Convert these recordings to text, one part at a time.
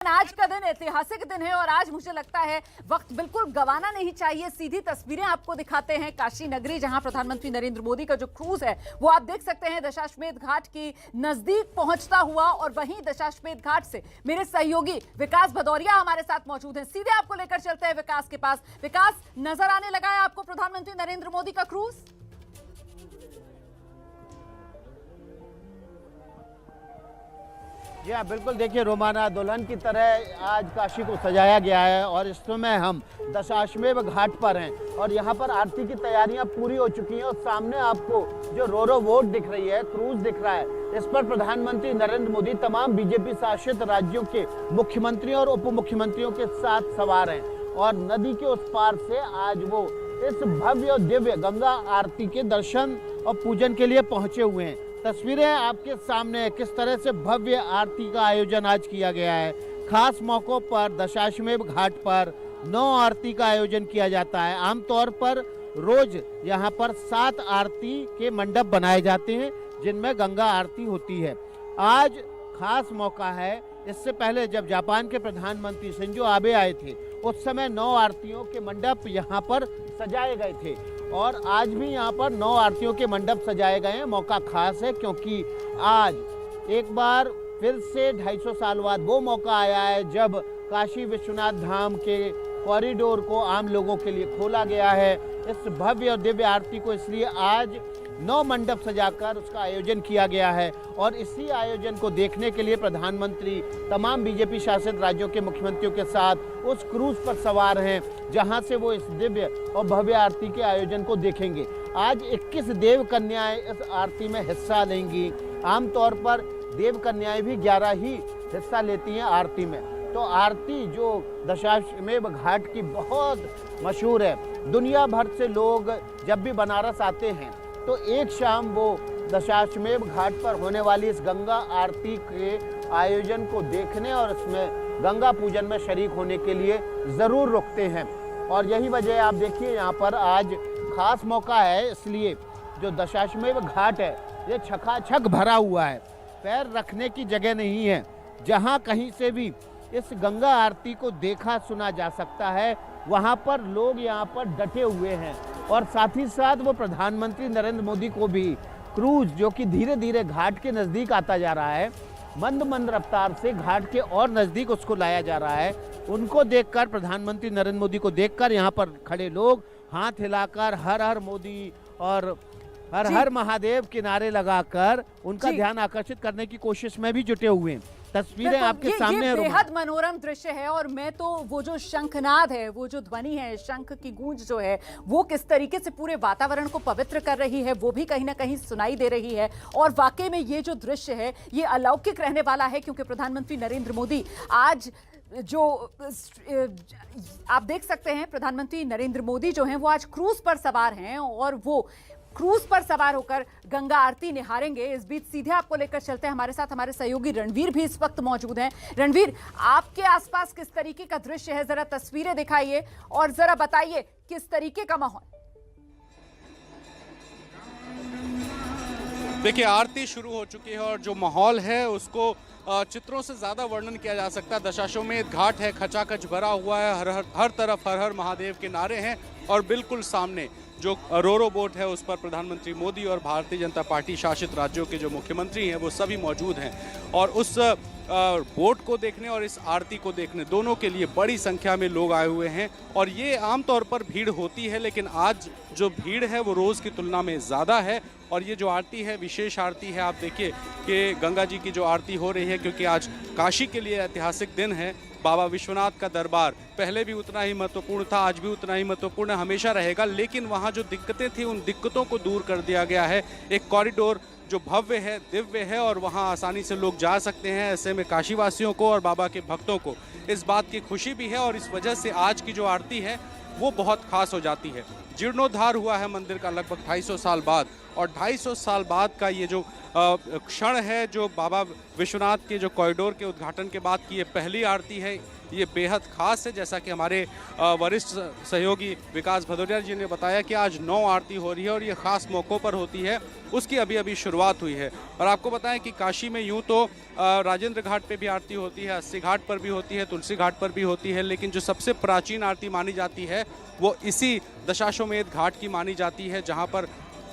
आज का दिन ऐतिहासिक दिन है और आज मुझे लगता है वक्त बिल्कुल गंवाना नहीं चाहिए। सीधी तस्वीरें आपको दिखाते हैं काशी नगरी, जहां प्रधानमंत्री नरेंद्र मोदी का जो क्रूज है वो आप देख सकते हैं दशाश्वमेध घाट की नजदीक पहुंचता हुआ। और वहीं दशाश्वमेध घाट से मेरे सहयोगी विकास भदौरिया हमारे साथ मौजूद हैं। सीधे आपको लेकर चलते हैं विकास के पास। विकास, नजर आने लगा है आपको प्रधानमंत्री नरेंद्र मोदी का क्रूज? जी हाँ, बिल्कुल। देखिए, रोमाना दुल्हन की तरह आज काशी को सजाया गया है और इस समय हम दशाश्वमेध घाट पर हैं और यहाँ पर आरती की तैयारियां पूरी हो चुकी हैं। और सामने आपको जो रोरो बोट दिख रही है, क्रूज दिख रहा है, इस पर प्रधानमंत्री नरेंद्र मोदी तमाम बीजेपी शासित राज्यों के मुख्यमंत्रियों और उप मुख्यमंत्रियों के साथ सवार हैं और नदी के उस पार से आज वो इस भव्य और दिव्य गंगा आरती के दर्शन और पूजन के लिए पहुंचे हुए हैं। तस्वीरें आपके सामने है, किस तरह से भव्य आरती का आयोजन आज किया गया है। खास मौकों पर दशाश्वमेध घाट पर 9 आरती का आयोजन किया जाता है। आमतौर पर रोज यहाँ पर 7 आरती के मंडप बनाए जाते हैं जिनमें गंगा आरती होती है। आज खास मौका है। इससे पहले जब जापान के प्रधानमंत्री शिंजो आबे आए थे उस समय 9 आरतियों के मंडप यहाँ पर सजाए गए थे और आज भी यहाँ पर 9 आरतियों के मंडप सजाए गए हैं। मौका खास है क्योंकि आज एक बार फिर से 250 साल बाद वो मौका आया है जब काशी विश्वनाथ धाम के कॉरिडोर को आम लोगों के लिए खोला गया है। इस भव्य और दिव्य आरती को इसलिए आज 9 मंडप सजाकर उसका आयोजन किया गया है और इसी आयोजन को देखने के लिए प्रधानमंत्री तमाम बीजेपी शासित राज्यों के मुख्यमंत्रियों के साथ उस क्रूज पर सवार हैं जहां से वो इस दिव्य और भव्य आरती के आयोजन को देखेंगे। आज 21 देव कन्याएं इस आरती में हिस्सा लेंगी। आमतौर पर देव कन्याएं भी 11 ही हिस्सा लेती हैं आरती में। तो आरती जो दशाश्वमेध घाट की बहुत मशहूर है, दुनिया भर से लोग जब भी बनारस आते हैं तो एक शाम वो दशाश्वमेध घाट पर होने वाली इस गंगा आरती के आयोजन को देखने और इसमें गंगा पूजन में शरीक होने के लिए ज़रूर रुकते हैं। और यही वजह आप देखिए यहाँ पर आज खास मौका है, इसलिए जो दशाश्वमेध घाट है ये छकाछक भरा हुआ है। पैर रखने की जगह नहीं है। जहाँ कहीं से भी इस गंगा आरती को देखा सुना जा सकता है वहाँ पर लोग यहाँ पर डटे हुए हैं और साथ ही साथ वो प्रधानमंत्री नरेंद्र मोदी को भी क्रूज जो कि धीरे धीरे घाट के नज़दीक आता जा रहा है, मंद मंद रफ्तार से घाट के और नज़दीक उसको लाया जा रहा है, उनको देखकर, प्रधानमंत्री नरेंद्र मोदी को देखकर यहाँ पर खड़े लोग हाथ हिलाकर हर हर मोदी और हर हर महादेव के नारे लगाकर उनका ध्यान आकर्षित करने की कोशिश में भी जुटे हुए हैं। तस्वीरें आपके सामने ये बेहद मनोरम दृश्य है और मैं तो वो जो शंखनाद है, वो जो ध्वनि है, शंख की गूंज जो है वो किस तरीके से पूरे वातावरण को पवित्र कर रही है वो भी कहीं ना कहीं सुनाई दे रही है। और वाकई में ये जो दृश्य है ये अलौकिक रहने वाला है क्योंकि प्रधानमंत्री नरेंद्र मोदी आज जो आप देख सकते हैं प्रधानमंत्री नरेंद्र मोदी जो हैं वो आज क्रूज पर सवार हैं और वो क्रूज पर सवार होकर गंगा आरती निहारेंगे। इस बीच सीधे आपको लेकर चलते हैं, हमारे साथ हमारे सहयोगी रणवीर भी इस वक्त मौजूद हैं। रणवीर, आपके आसपास किस तरीके का दृश्य है, जरा तस्वीरें दिखाइए और जरा बताइए किस तरीके का माहौल। देखिए, आरती शुरू हो चुकी है और जो माहौल है उसको चित्रों से ज़्यादा वर्णन किया जा सकता है। दशाश्वमेध घाट है, खचाखच भरा हुआ है, हर तरफ हर हर महादेव के नारे हैं और बिल्कुल सामने जो रोरो बोट है उस पर प्रधानमंत्री मोदी और भारतीय जनता पार्टी शासित राज्यों के जो मुख्यमंत्री हैं वो सभी मौजूद हैं और उस बोट को देखने और इस आरती को देखने दोनों के लिए बड़ी संख्या में लोग आए हुए हैं। और ये आमतौर पर भीड़ होती है लेकिन आज जो भीड़ है वो रोज़ की तुलना में ज़्यादा है और ये जो आरती है विशेष आरती है। आप देखिए कि गंगा जी की जो आरती हो रही है क्योंकि आज काशी के लिए ऐतिहासिक दिन है। बाबा विश्वनाथ का दरबार पहले भी उतना ही महत्वपूर्ण था, आज भी उतना ही महत्वपूर्ण हमेशा रहेगा, लेकिन वहाँ जो दिक्कतें थी उन दिक्कतों को दूर कर दिया गया है। एक कॉरिडोर जो भव्य है, दिव्य है और वहाँ आसानी से लोग जा सकते हैं। ऐसे में काशीवासियों को और बाबा के भक्तों को इस बात की खुशी भी है और इस वजह से आज की जो आरती है वो बहुत खास हो जाती है। जीर्णोद्धार हुआ है मंदिर का लगभग 250 साल बाद और 250 साल बाद का ये जो क्षण है जो बाबा विश्वनाथ के जो कॉरिडोर के उद्घाटन के बाद की ये पहली आरती है। ये बेहद खास है। जैसा कि हमारे वरिष्ठ सहयोगी विकास भदौरिया जी ने बताया कि आज 9 आरती हो रही है और ये खास मौक़ों पर होती है, उसकी अभी अभी शुरुआत हुई है। और आपको बताएं कि काशी में यूं तो राजेंद्र घाट पे भी आरती होती है, अस्सी घाट पर भी होती है, तुलसी घाट पर भी होती है, लेकिन जो सबसे प्राचीन आरती मानी जाती है वो इसी दशाश्वमेध घाट की मानी जाती है, जहाँ पर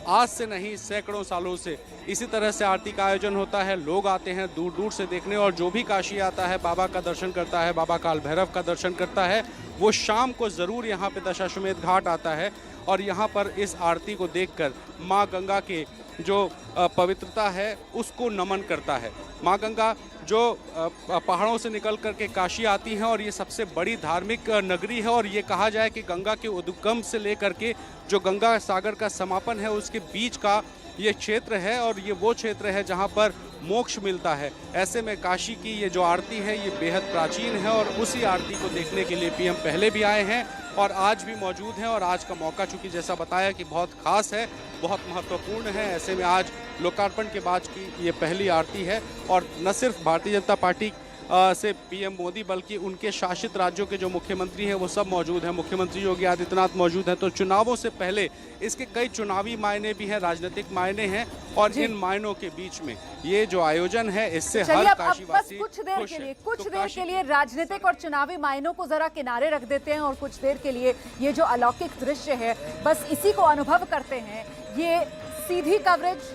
आज से नहीं सैकड़ों सालों से इसी तरह से आरती का आयोजन होता है। लोग आते हैं दूर दूर से देखने, और जो भी काशी आता है, बाबा का दर्शन करता है, बाबा काल भैरव का दर्शन करता है, वो शाम को ज़रूर यहाँ पे दशाश्वमेध घाट आता है और यहाँ पर इस आरती को देखकर माँ गंगा के जो पवित्रता है उसको नमन करता है। माँ गंगा जो पहाड़ों से निकल कर के काशी आती हैं और ये सबसे बड़ी धार्मिक नगरी है, और ये कहा जाए कि गंगा के उद्गम से लेकर के जो गंगा सागर का समापन है उसके बीच का ये क्षेत्र है, और ये वो क्षेत्र है जहाँ पर मोक्ष मिलता है। ऐसे में काशी की ये जो आरती है ये बेहद प्राचीन है, और उसी आरती को देखने के लिए पीएम पहले भी आए हैं और आज भी मौजूद हैं। और आज का मौका चूँकि जैसा बताया कि बहुत खास है, बहुत महत्वपूर्ण है, ऐसे में आज लोकार्पण के बाद की ये पहली आरती है। और न सिर्फ भारतीय जनता पार्टी से पीएम मोदी बल्कि उनके शासित राज्यों के जो मुख्यमंत्री हैं वो सब मौजूद हैं। मुख्यमंत्री योगी आदित्यनाथ मौजूद हैं। तो चुनावों से पहले इसके कई चुनावी मायने भी हैं, राजनीतिक मायने हैं, और इन मायनों के बीच में ये जो आयोजन है इससे हर काशीवासी कुछ देर के लिए राजनीतिक और चुनावी मायनों को जरा किनारे रख देते हैं और कुछ देर के लिए ये जो अलौकिक दृश्य है बस इसी को अनुभव करते हैं। ये सीधी कवरेज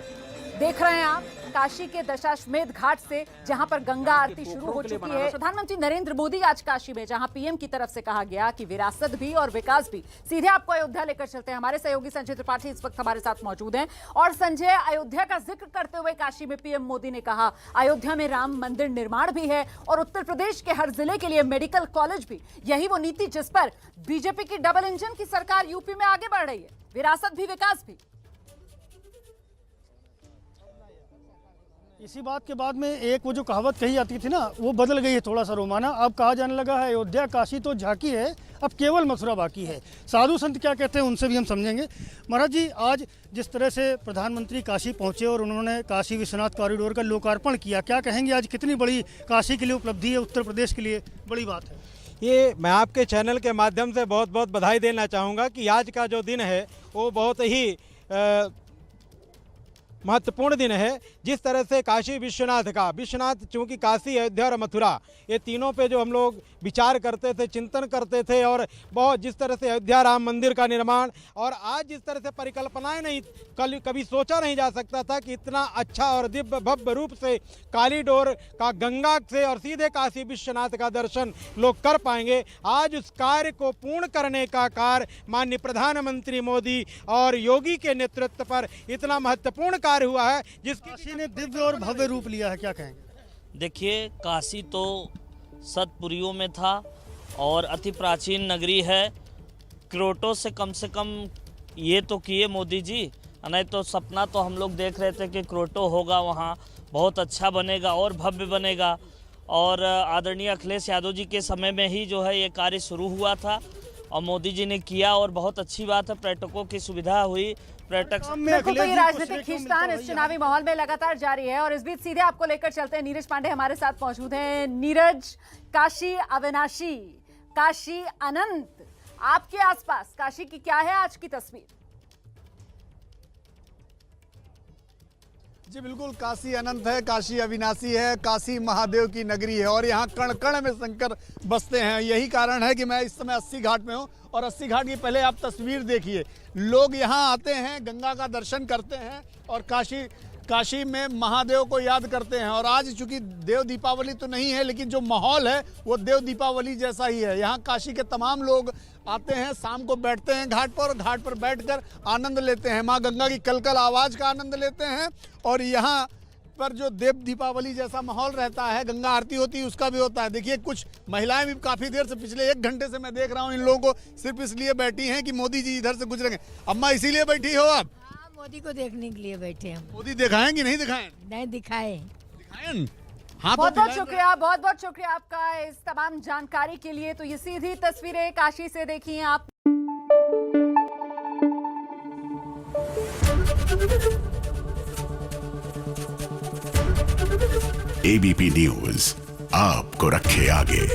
देख रहे हैं आप काशी के दशाश्वमेध घाट से, जहां पर गंगा आरती शुरू हो चुकी है। प्रधानमंत्री नरेंद्र मोदी आज काशी में, जहां पीएम की तरफ से कहा गया कि विरासत भी और विकास भी। सीधे आपको अयोध्या लेकर चलते हैं। हमारे सहयोगी संजय त्रिपाठी इस वक्त हमारे साथ मौजूद हैं। और संजय, अयोध्या का जिक्र करते हुए काशी में पीएम मोदी ने कहा अयोध्या में राम मंदिर निर्माण भी है और उत्तर प्रदेश के हर जिले के लिए मेडिकल कॉलेज भी। यही वो नीति जिस पर बीजेपी की डबल इंजन की सरकार यूपी में आगे बढ़ रही है, विरासत भी विकास भी। इसी बात के बाद में एक वो जो कहावत कही जाती थी ना, वो बदल गई है थोड़ा सा रोमाना। अब कहा जाने लगा है अयोध्या काशी तो झांकी है, अब केवल मथुरा बाकी है। साधु संत क्या कहते हैं उनसे भी हम समझेंगे। महाराज जी, आज जिस तरह से प्रधानमंत्री काशी पहुंचे और उन्होंने काशी विश्वनाथ कॉरिडोर का लोकार्पण किया, क्या कहेंगे आज कितनी बड़ी काशी के लिए उपलब्धि है, उत्तर प्रदेश के लिए बड़ी बात है? ये मैं आपके चैनल के माध्यम से बहुत बहुत बधाई देना चाहूँगा कि आज का जो दिन है वो बहुत ही महत्वपूर्ण दिन है। जिस तरह से काशी विश्वनाथ चूँकि काशी, अयोध्या और मथुरा, ये तीनों पे जो हम लोग विचार करते थे, चिंतन करते थे, और बहुत जिस तरह से अयोध्या राम मंदिर का निर्माण, और आज जिस तरह से परिकल्पनाएं नहीं कभी सोचा नहीं जा सकता था कि इतना अच्छा और दिव्य भव्य रूप से कॉरिडोर का गंगा से और सीधे काशी विश्वनाथ का दर्शन लोग कर पाएंगे। आज उस कार्य को पूर्ण करने का कार्य माननीय प्रधानमंत्री मोदी और योगी के नेतृत्व पर इतना महत्वपूर्ण कार्य हुआ है, जिसकी ने दिव्य और भव्य रूप लिया है। क्या कहेंगे? देखिए, काशी तो सतपुरियों में था और अति प्राचीन नगरी है। क्रोटो से कम ये तो किए मोदी जी, नहीं तो सपना तो हम लोग देख रहे थे कि क्रोटो होगा, वहाँ बहुत अच्छा बनेगा और भव्य बनेगा। और आदरणीय अखिलेश यादव जी के समय में ही जो है ये कार्य शुरू हुआ था और मोदी जी ने किया, और बहुत अच्छी बात है। पर्यटकों की सुविधा हुई। पर्यटक बिल्कुल, तो ये राजनीतिक खींचतान इस चुनावी माहौल में लगातार जारी है। और इस बीच सीधे आपको लेकर चलते हैं, नीरज पांडे हमारे साथ मौजूद हैं। नीरज, काशी अविनाशी, काशी अनंत, आपके आसपास काशी की क्या है आज की तस्वीर? जी बिल्कुल, काशी अनंत है, काशी अविनाशी है, काशी महादेव की नगरी है और यहाँ कण कण में शंकर बसते हैं। यही कारण है कि मैं इस समय 80 घाट में हूँ और 80 घाट की पहले आप तस्वीर देखिए। लोग यहाँ आते हैं, गंगा का दर्शन करते हैं और काशी में महादेव को याद करते हैं। और आज चूंकि देव दीपावली तो नहीं है, लेकिन जो माहौल है वो देव दीपावली जैसा ही है। यहाँ काशी के तमाम लोग आते हैं, शाम को बैठते हैं घाट पर, घाट पर बैठकर आनंद लेते हैं, माँ गंगा की कलकल आवाज़ का आनंद लेते हैं। और यहाँ पर जो देव दीपावली जैसा माहौल रहता है, गंगा आरती होती है, उसका भी होता है। देखिए, कुछ महिलाएं भी काफ़ी देर से, पिछले 1 घंटे से मैं देख रहा हूँ इन लोगों को सिर्फ इसलिए बैठी हैं कि मोदी जी इधर से गुजरेंगे। अम्मा, इसीलिए बैठी हो आप? मोदी को देखने के लिए बैठे हम। मोदी दिखाएं कि नहीं दिखाएं? नहीं दिखाए। दिखाएं? हाँ, बहुत बहुत शुक्रिया, बहुत बहुत शुक्रिया आपका इस तमाम जानकारी के लिए। तो ये सीधी तस्वीरें काशी से देखी हैं आप। एबीपी न्यूज आपको रखे आगे।